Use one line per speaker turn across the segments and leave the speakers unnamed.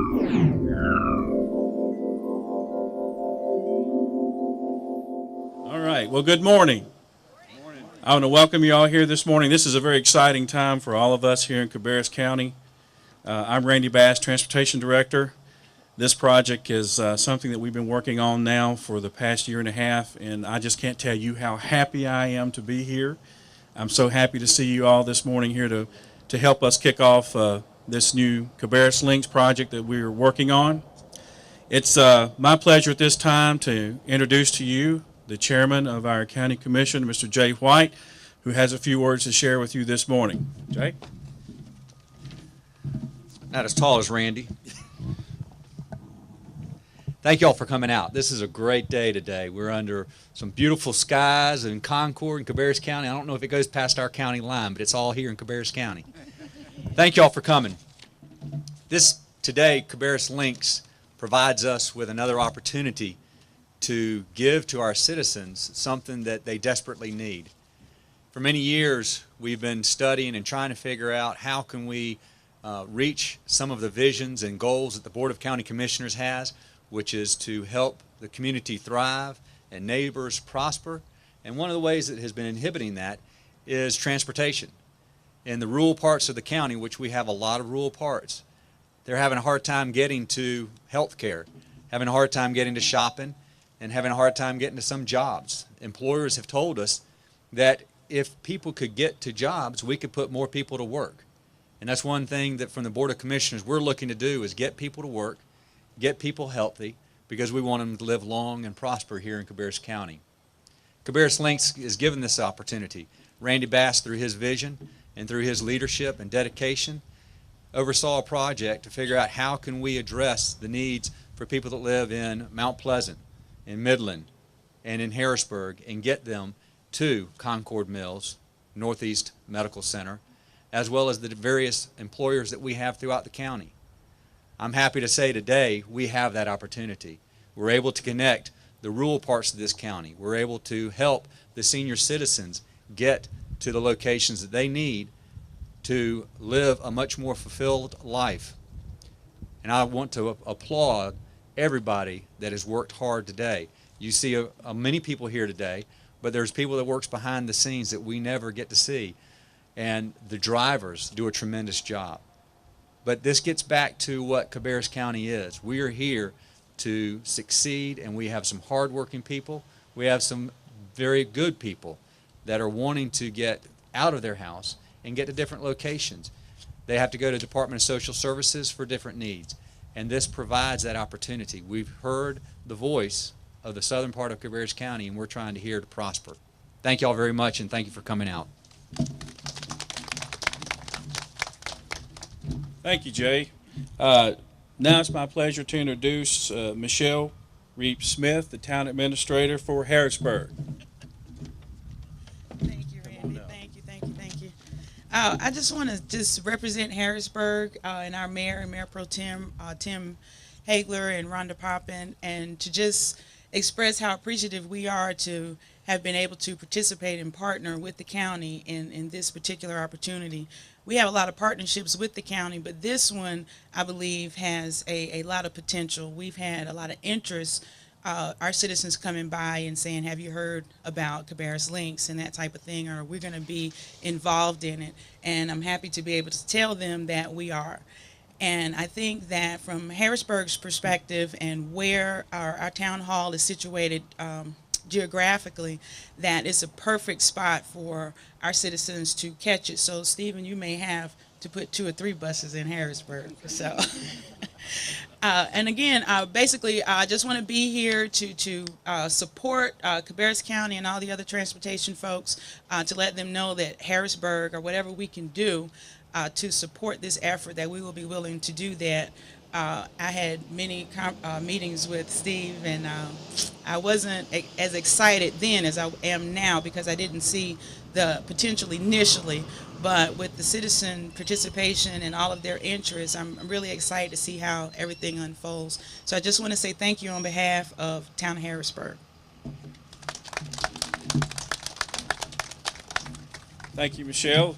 All right. Well, good morning. I want to welcome you all here this morning. This is a very exciting time for all of us here in Cabarrus County. I'm Randy Bass, Transportation Director. This project is something that we've been working on now for the past year and a half, and I just can't tell you how happy I am to be here. I'm so happy to see you all this morning here to help us kick off this new Cabarrus Links project that we're working on. It's my pleasure at this time to introduce to you the chairman of our county commission, Mr. Jay White, who has a few words to share with you this morning. Jay?
Not as tall as Randy. Thank you all for coming out. This is a great day today. We're under some beautiful skies in Concord and Cabarrus County. I don't know if it goes past our county line, but it's all here in Cabarrus County. Thank you all for coming. Today, Cabarrus Links provides us with another opportunity to give to our citizens something that they desperately need. For many years, we've been studying and trying to figure out how can we reach some of the visions and goals that the Board of County Commissioners has, which is to help the community thrive and neighbors prosper. And one of the ways that has been inhibiting that is transportation. In the rural parts of the county, which we have a lot of rural parts, they're having a hard time getting to health care, having a hard time getting to shopping, and having a hard time getting to some jobs. Employers have told us that if people could get to jobs, we could put more people to work. And that's one thing that from the Board of Commissioners we're looking to do is get people to work, get people healthy, because we want them to live long and prosper here in Cabarrus County. Cabarrus Links is given this opportunity. Randy Bass, through his vision and through his leadership and dedication, oversaw a project to figure out how can we address the needs for people that live in Mount Pleasant, in Midland, and in Harrisburg, and get them to Concord Mills, Northeast Medical Center, as well as the various employers that we have throughout the county. I'm happy to say today we have that opportunity. We're able to connect the rural parts of this county. We're able to help the senior citizens get to the locations that they need to live a much more fulfilled life. And I want to applaud everybody that has worked hard today. You see many people here today, but there's people that works behind the scenes that we never get to see. And the drivers do a tremendous job. But this gets back to what Cabarrus County is. We are here to succeed, and we have some hardworking people. We have some very good people that are wanting to get out of their house and get to different locations. They have to go to the Department of Social Services for different needs. And this provides that opportunity. We've heard the voice of the southern part of Cabarrus County, and we're trying to hear to prosper. Thank you all very much, and thank you for coming out.
Thank you, Jay. Now it's my pleasure to introduce Michelle Reep-Smith, the Town Administrator for Harrisburg.
Thank you, Randy. Thank you. I just want to represent Harrisburg and our mayor and Mayor Pro Tem, Tim Hagler and Rhonda Poppin, and to just express how appreciative we are to have been able to participate and partner with the county in this particular opportunity. We have a lot of partnerships with the county, but this one, I believe, has a lot of potential. We've had a lot of interest, our citizens coming by and saying, have you heard about Cabarrus Links and that type of thing, or we're going to be involved in it. And I'm happy to be able to tell them that we are. And I think that from Harrisburg's perspective and where our town hall is situated geographically, that it's a perfect spot for our citizens to catch it. So Stephen, you may have to put 2 or 3 buses in Harrisburg. So, and again, basically, I just want to be here to support Cabarrus County and all the other transportation folks to let them know that Harrisburg, or whatever we can do to support this effort, that we will be willing to do that. I had many meetings with Steve, and I wasn't as excited then as I am now because I didn't see the potential initially, but with the citizen participation and all of their interests, I'm really excited to see how everything unfolds. So I just want to say thank you on behalf of Town of Harrisburg.
Thank you, Michelle.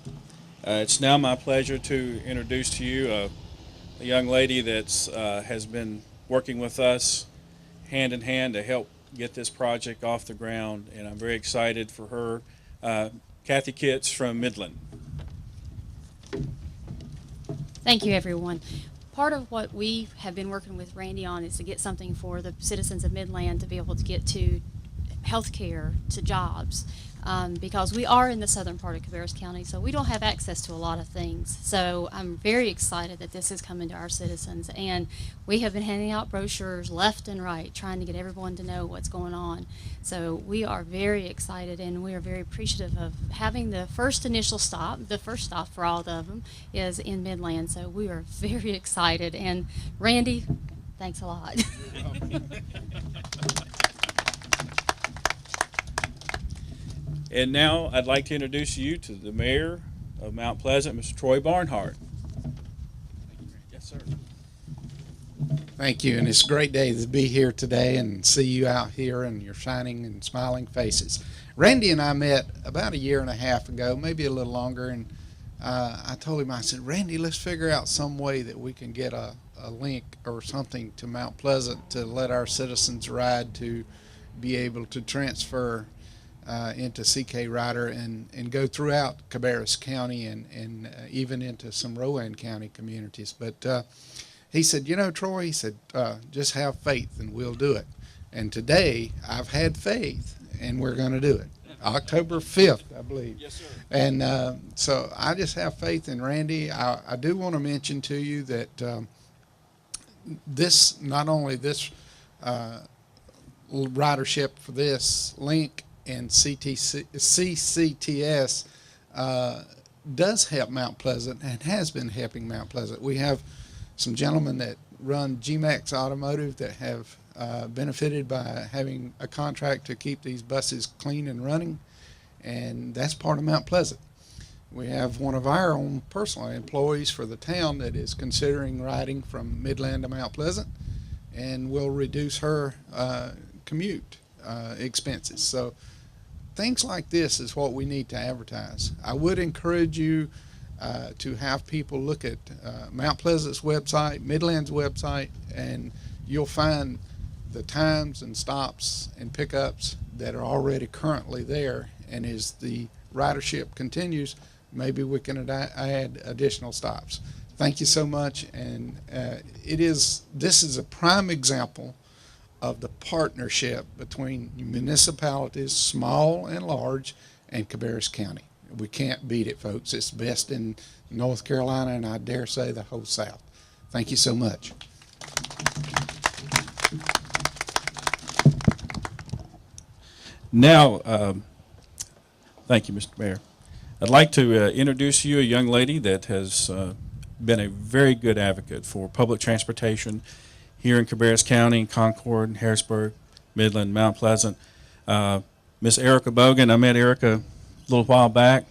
It's now my pleasure to introduce to you a young lady that's has been working with us hand in hand to help get this project off the ground, and I'm very excited for her. Kathy Kitts from Midland.
Thank you, everyone. Part of what we have been working with Randy on is to get something for the citizens of Midland to be able to get to health care, to jobs, because we are in the southern part of Cabarrus County, so we don't have access to a lot of things. So I'm very excited that this is coming to our citizens, and we have been handing out brochures left and right, trying to get everyone to know what's going on. So we are very excited, and we are very appreciative of having the first initial stop. The first stop for all of them is in Midland, so we are very excited. And Randy, thanks a lot.
And now I'd like to introduce you to the mayor of Mount Pleasant, Mr. Troy Barnhart. Yes, sir.
Thank you, and it's a great day to be here today and see you out here and your shining and smiling faces. Randy and I met about a year and a half ago, maybe a little longer, and I told him, I said, Randy, let's figure out some way that we can get a link or something to Mount Pleasant to let our citizens ride, to be able to transfer into CK Rider and go throughout Cabarrus County and even into some Rowan County communities. But he said, you know, Troy, he said, just have faith and we'll do it. And today I've had faith and we're going to do it. October 5th, I believe.
Yes, sir.
And so I just have faith in Randy. I do want to mention to you that this, not only this ridership for this link and CCTS does help Mount Pleasant and has been helping Mount Pleasant. We have some gentlemen that run GMAX Automotive that have benefited by having a contract to keep these buses clean and running, and that's part of Mount Pleasant. We have one of our own personal employees for the town that is considering riding from Midland to Mount Pleasant, and will reduce her commute expenses. So things like this is what we need to advertise. I would encourage you to have people look at Mount Pleasant's website, Midland's website, and you'll find the times and stops and pickups that are already currently there. And as the ridership continues, maybe we can add additional stops. Thank you so much. And this is a prime example of the partnership between municipalities, small and large, and Cabarrus County. We can't beat it, folks. It's best in North Carolina, and I dare say the whole South. Thank you so much.
Now, thank you, Mr. Mayor. I'd like to introduce you a young lady that has been a very good advocate for public transportation here in Cabarrus County, Concord, Harrisburg, Midland, Mount Pleasant. Miss Erica Bogan, I met Erica a little while back,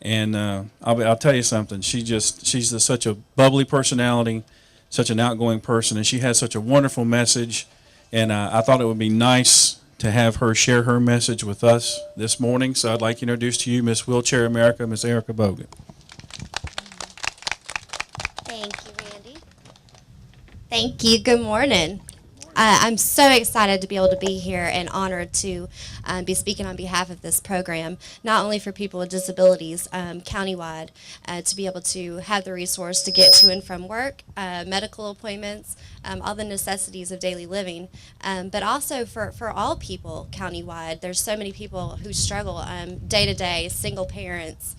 and I'll tell you something. She's such a bubbly personality, such an outgoing person, and she has such a wonderful message. And I thought it would be nice to have her share her message with us this morning. So I'd like to introduce to you Miss Wheelchair America, Miss Erica Bogan.
Thank you, Randy. Thank you. Good morning. I'm so excited to be able to be here and honored to be speaking on behalf of this program, not only for people with disabilities countywide, to be able to have the resource to get to and from work, medical appointments, all the necessities of daily living, but also for all people countywide. There's so many people who struggle day to day, single parents,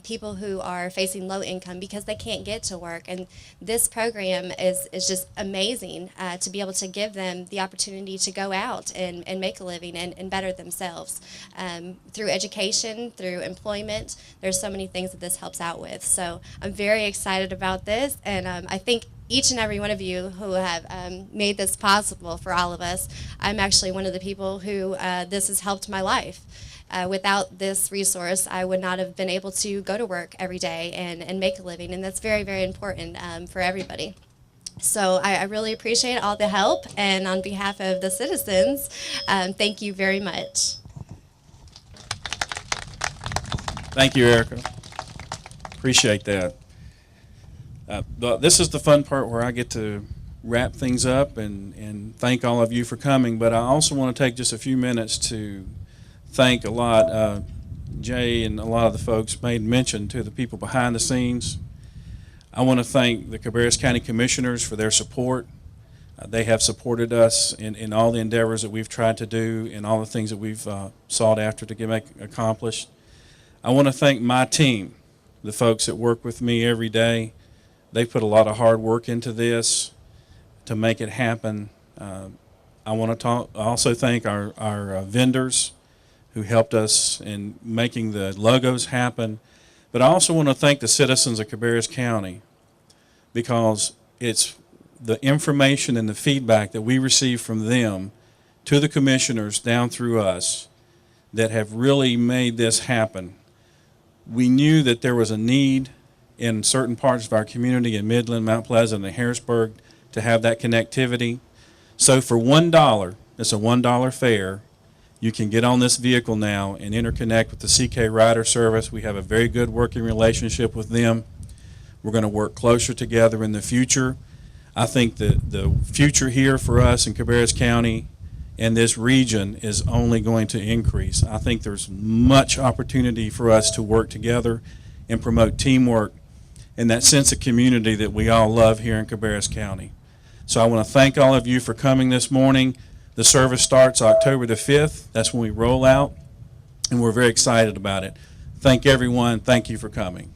people who are facing low income because they can't get to work. And this program is just amazing to be able to give them the opportunity to go out and make a living and better themselves through education, through employment. There's so many things that this helps out with. So I'm very excited about this, and I think each and every one of you who have made this possible for all of us. I'm actually one of the people who this has helped my life. Without this resource, I would not have been able to go to work every day and make a living, and that's very, very important for everybody. So I really appreciate all the help, and on behalf of the citizens, thank you very much.
Thank you, Erica. Appreciate that. This is the fun part where I get to wrap things up and thank all of you for coming, but I also want to take just a few minutes to thank a lot. Jay and a lot of the folks made mention to the people behind the scenes. I want to thank the Cabarrus County Commissioners for their support. They have supported us in all the endeavors that we've tried to do and all the things that we've sought after to make accomplished. I want to thank my team, the folks that work with me every day. They put a lot of hard work into this to make it happen. I want to also thank our vendors who helped us in making the logos happen. But I also want to thank the citizens of Cabarrus County, because it's the information and the feedback that we receive from them to the commissioners down through us that have really made this happen. We knew that there was a need in certain parts of our community in Midland, Mount Pleasant, and Harrisburg to have that connectivity. So for $1, it's a $1 fare, you can get on this vehicle now and interconnect with the CK Rider Service. We have a very good working relationship with them. We're going to work closer together in the future. I think that the future here for us in Cabarrus County and this region is only going to increase. I think there's much opportunity for us to work together and promote teamwork and that sense of community that we all love here in Cabarrus County. So I want to thank all of you for coming this morning. The service starts October the 5th. That's when we roll out, and we're very excited about it. Thank everyone. Thank you for coming.